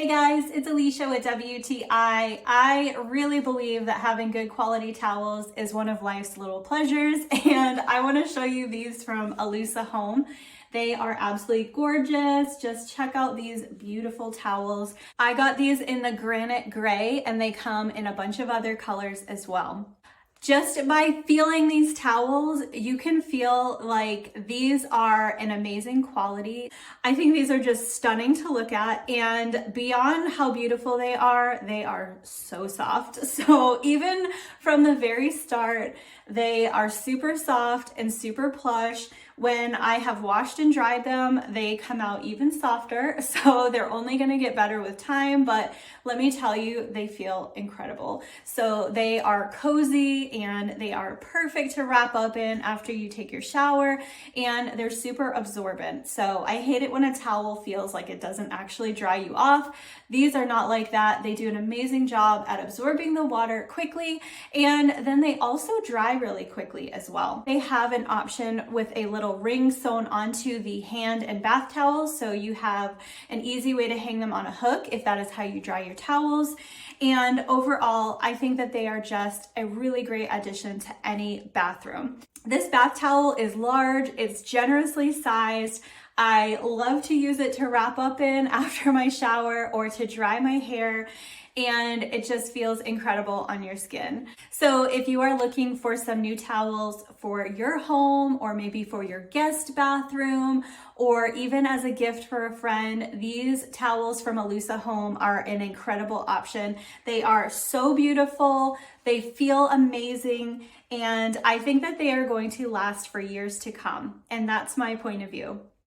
Hey guys, it's Alicia with WTI. I really believe that having good quality towels is one of life's little pleasures, and I want to show you these from Alusa Home. They are absolutely gorgeous. Just check out these beautiful towels. I got these in the granite gray, and they come in a bunch of other colors as well. Just by feeling these towels, you can feel like these are an amazing quality. I think these are just stunning to look at, and beyond how beautiful they are so soft. So even from the very start, they are super soft and super plush. When I have washed and dried them, they come out even softer. So they're only gonna get better with time, but let me tell you, they feel incredible. So they are cozy and they are perfect to wrap up in after you take your shower, and they're super absorbent. So I hate it when a towel feels like it doesn't actually dry you off. These are not like that. They do an amazing job at absorbing the water quickly, and then they also dry really quickly as well. They have an option with a little ring sewn onto the hand and bath towels, so you have an easy way to hang them on a hook if that is how you dry your towels. And overall, I think that they are just a really great addition to any bathroom. This bath towel is large, it's generously sized. I love to use it to wrap up in after my shower or to dry my hair, and it just feels incredible on your skin. So if you are looking for some new towels for your home, or maybe for your guest bathroom, or even as a gift for a friend, these towels from Alusa Home are an incredible option. They are so beautiful, they feel amazing, and I think that they are going to last for years to come. And that's my point of view.